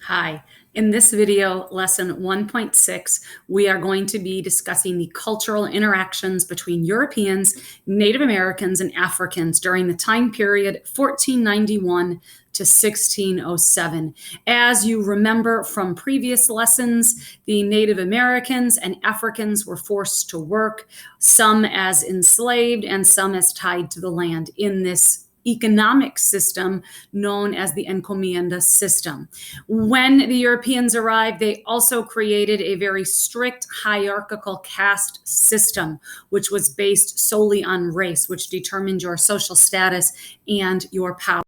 Hi. In this video, lesson 1.6, we are going to be discussing the cultural interactions between Europeans, Native Americans, and Africans during the time period 1491 to 1607. As you remember from previous lessons, the Native Americans and Africans were forced to work, some as enslaved and some as tied to the land in this economic system known as the encomienda system. When the Europeans arrived, they also created a very strict hierarchical caste system, which was based solely on race, which determined your social status and your power.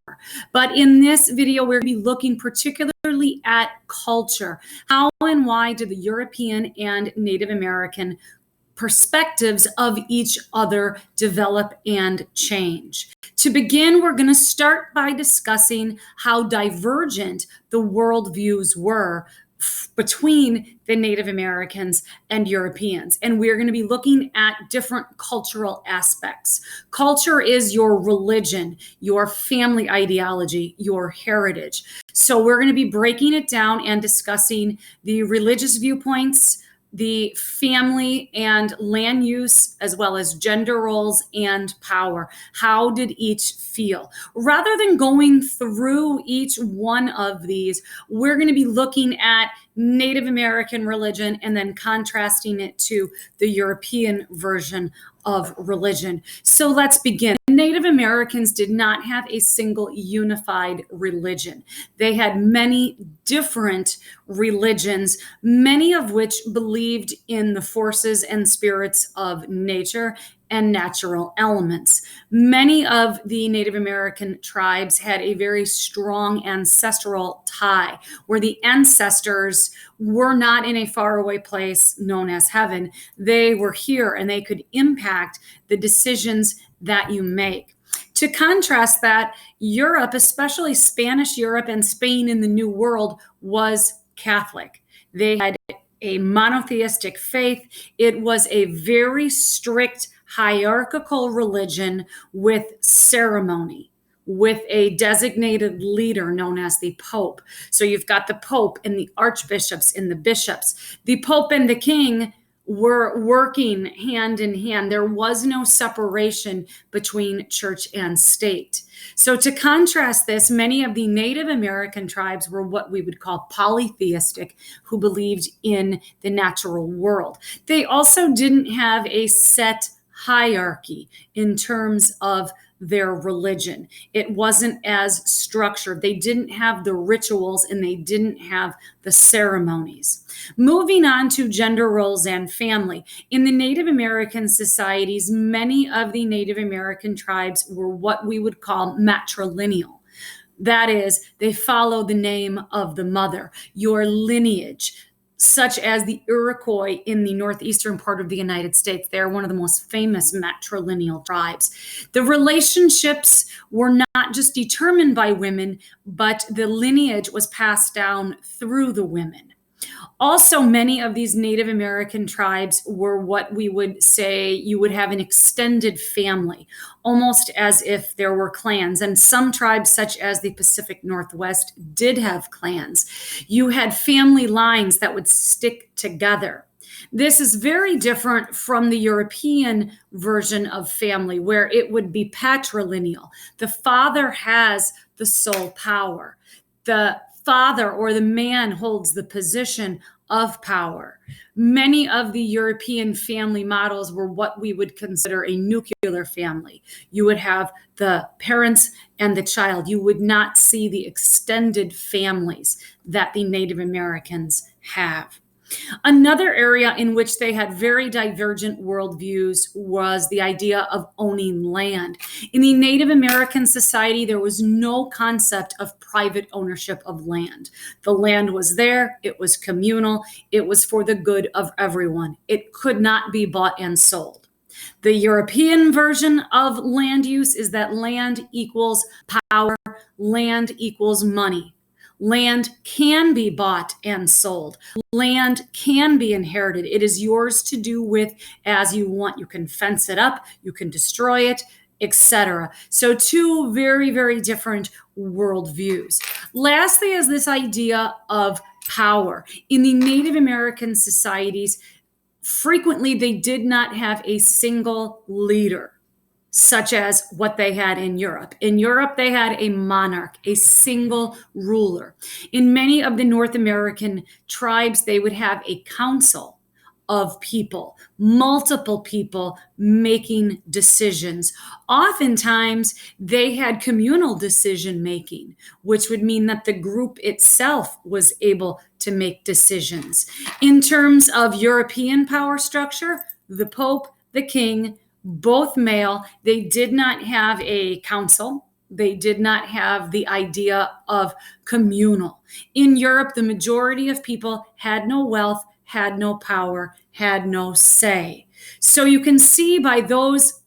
But in this video, we're going to be looking particularly at culture. How and why did the European and Native American perspectives of each other develop and change? To begin, we're going to start by discussing how divergent the worldviews were between the Native Americans and Europeans. And we're going to be looking at different cultural aspects. Culture is your religion, your family ideology, your heritage. So we're going to be breaking it down and discussing the religious viewpoints, the family and land use, as well as gender roles and power. How did each feel? Rather than going through each one of these, we're going to be looking at Native American religion and then contrasting it to the European version of religion. So let's begin. Native Americans did not have a single unified religion. They had many different religions, many of which believed in the forces and spirits of nature and natural elements. Many of the Native American tribes had a very strong ancestral tie, where the ancestors were not in a faraway place known as heaven. They were here and they could impact the decisions that you make. To contrast that, Europe, especially Spanish Europe and Spain in the New World, was Catholic. They had a monotheistic faith. It was a very strict hierarchical religion with ceremony, with a designated leader known as the Pope. So you've got the Pope and the archbishops and the bishops. The Pope and the king were working hand in hand. There was no separation between church and state. So to contrast this, many of the Native American tribes were what we would call polytheistic, who believed in the natural world. They also didn't have a set hierarchy in terms of their religion. It wasn't as structured. They didn't have the rituals and they didn't have the ceremonies. Moving on to gender roles and family. In the Native American societies, many of the Native American tribes were what we would call matrilineal. That is, they follow the name of the mother, your lineage, such as the Iroquois in the northeastern part of the United States. They're one of the most famous matrilineal tribes. The relationships were not just determined by women, but the lineage was passed down through the women. Also, many of these Native American tribes were what we would say you would have an extended family, almost as if there were clans. And some tribes, such as the Pacific Northwest, did have clans. You had family lines that would stick together. This is very different from the European version of family, where it would be patrilineal. The father has the sole power. The father or the man holds the position of power. Many of the European family models were what we would consider a nuclear family. You would have the parents and the child. You would not see the extended families that the Native Americans have. Another area in which they had very divergent worldviews was the idea of owning land. In the Native American society, there was no concept of private ownership of land. The land was there, it was communal, it was for the good of everyone. It could not be bought and sold. The European version of land use is that land equals power, land equals money. Land can be bought and sold. Land can be inherited. It is yours to do with as you want. You can fence it up. You can destroy it. etc. So two very, very different worldviews. Lastly is this idea of power. In the Native American societies, frequently they did not have a single leader, such as what they had in Europe. In Europe, they had a monarch, a single ruler. In many of the North American tribes, they would have a council of people, multiple people making decisions. Oftentimes, they had communal decision making, which would mean that the group itself was able to make decisions. In terms of European power structure, the Pope, the King, both male, they did not have a council. They did not have the idea of communal. In Europe, the majority of people had no wealth, had no power, had no say. So you can see by those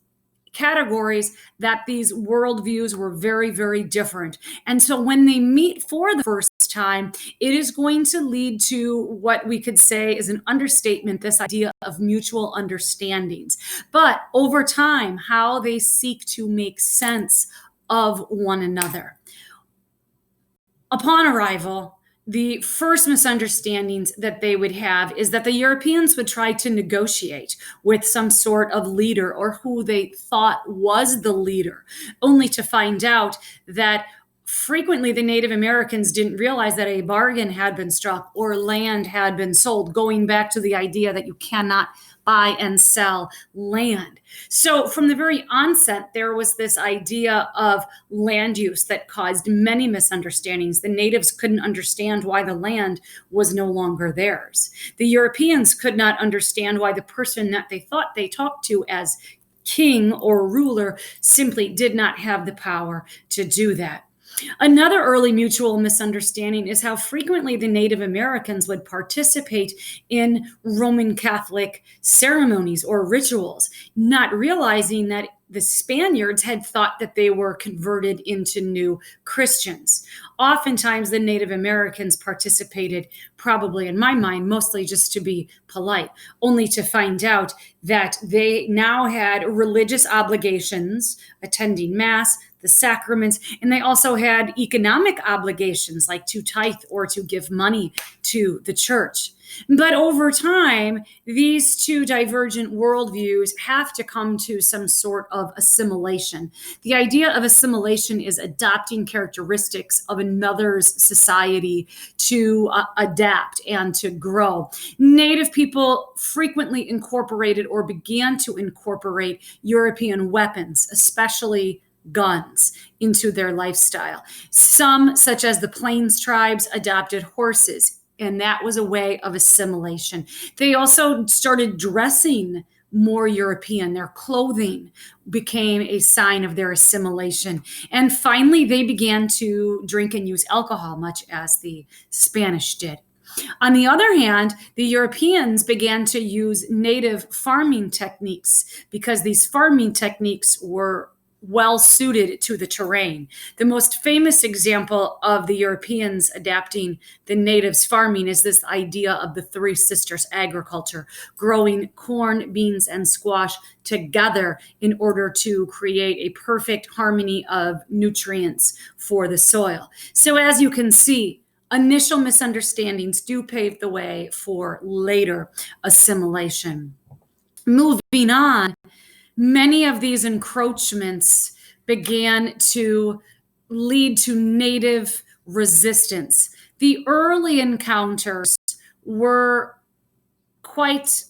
categories that these worldviews were very, very different. And so when they meet for the first time, it is going to lead to what we could say is an understatement, this idea of mutual understandings. But over time, how they seek to make sense of one another. Upon arrival, the first misunderstandings that they would have is that the Europeans would try to negotiate with some sort of leader or who they thought was the leader, only to find out that frequently the Native Americans didn't realize that a bargain had been struck or land had been sold, going back to the idea that you cannot buy and sell land. So from the very onset, there was this idea of land use that caused many misunderstandings. The natives couldn't understand why the land was no longer theirs. The Europeans could not understand why the person that they thought they talked to as king or ruler simply did not have the power to do that. Another early mutual misunderstanding is how frequently the Native Americans would participate in Roman Catholic ceremonies or rituals, not realizing that the Spaniards had thought that they were converted into new Christians. Oftentimes, the Native Americans participated, probably in my mind, mostly just to be polite, only to find out that they now had religious obligations, attending Mass, the sacraments, and they also had economic obligations like to tithe or to give money to the church. But over time, these two divergent worldviews have to come to some sort of assimilation. The idea of assimilation is adopting characteristics of another's society to adapt and to grow. Native people frequently incorporated or began to incorporate European weapons, especially guns, into their lifestyle. Some, such as the Plains tribes, adopted horses, and that was a way of assimilation. They also started dressing more European. Their clothing became a sign of their assimilation. And finally, they began to drink and use alcohol, much as the Spanish did. On the other hand, the Europeans began to use native farming techniques because these farming techniques were well suited to the terrain. The most famous example of the Europeans adapting the natives' farming is this idea of the Three Sisters agriculture, growing corn, beans, and squash together in order to create a perfect harmony of nutrients for the soil. So as you can see, initial misunderstandings do pave the way for later assimilation. Moving on, many of these encroachments began to lead to native resistance. The early encounters were quite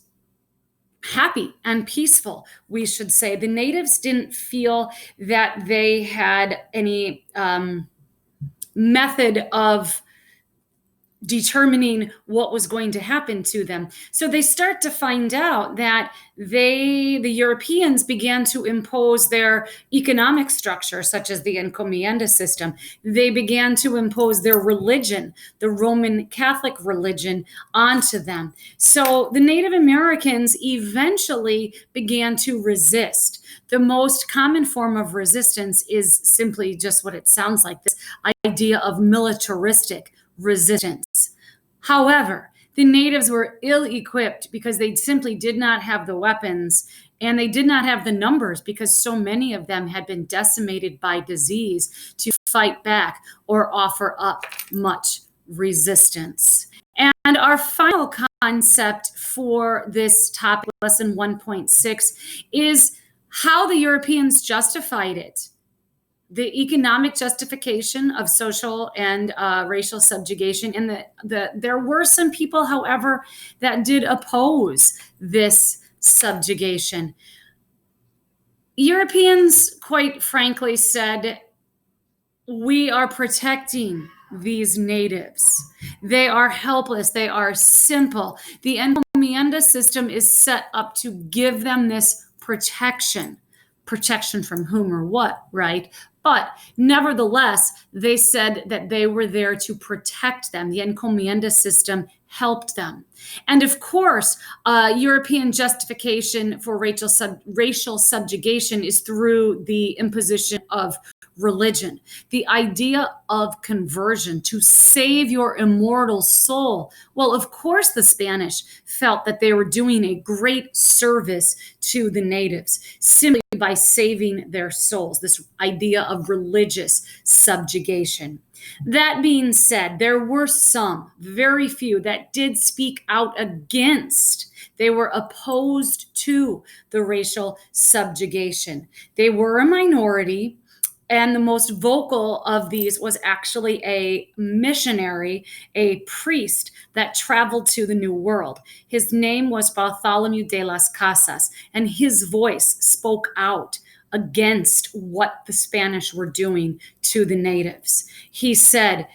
happy and peaceful, we should say. The natives didn't feel that they had any method of determining what was going to happen to them. So they start to find out that the Europeans began to impose their economic structure, such as the encomienda system. They began to impose their religion, the Roman Catholic religion, onto them. So the Native Americans eventually began to resist. The most common form of resistance is simply just what it sounds like, this idea of militaristic resistance. However, the natives were ill-equipped because they simply did not have the weapons and they did not have the numbers because so many of them had been decimated by disease to fight back or offer up much resistance. And our final concept for this topic, lesson 1.6, is how the Europeans justified it. The economic justification of social and racial subjugation. And there were some people, however, that did oppose this subjugation. Europeans, quite frankly, said, we are protecting these natives. They are helpless. They are simple. The encomienda system is set up to give them this protection. Protection from whom or what, right? But nevertheless, they said that they were there to protect them. The encomienda system helped them. And of course, European justification for racial subjugation is through the imposition of religion, the idea of conversion to save your immortal soul. Well, of course, the Spanish felt that they were doing a great service to the natives simply by saving their souls, this idea of religious subjugation. That being said, there were some, very few, that did speak out against. They were opposed to the racial subjugation. They were a minority. And the most vocal of these was actually a missionary, a priest that traveled to the New World. His name was Bartholomew de las Casas, and his voice spoke out against what the Spanish were doing to the natives. He said,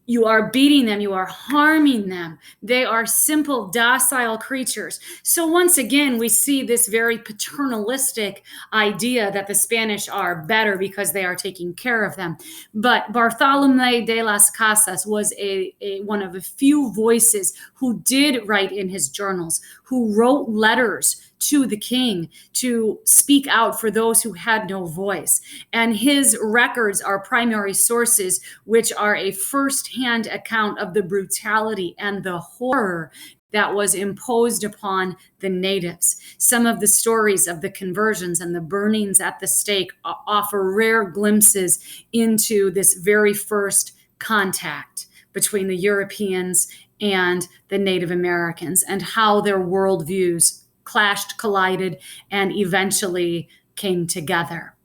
you are beating them, you are harming them. They are simple, docile creatures. So once again, we see this very paternalistic idea that the Spanish are better because they are taking care of them. But Bartolomé de las Casas was one of a few voices who did write in his journals, who wrote letters to the king to speak out for those who had no voice. And his records are primary sources, which are a first-hand account of the brutality and the horror that was imposed upon the natives. Some of the stories of the conversions and the burnings at the stake offer rare glimpses into this very first contact between the Europeans and the Native Americans and how their worldviews clashed, collided, and eventually came together.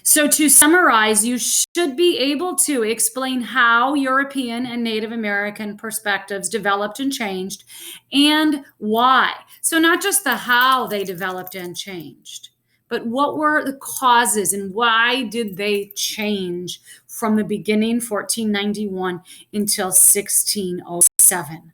So to summarize, you should be able to explain how European and Native American perspectives developed and changed and why. So not just the how they developed and changed, but what were the causes and why did they change from the beginning, 1491, until 1607.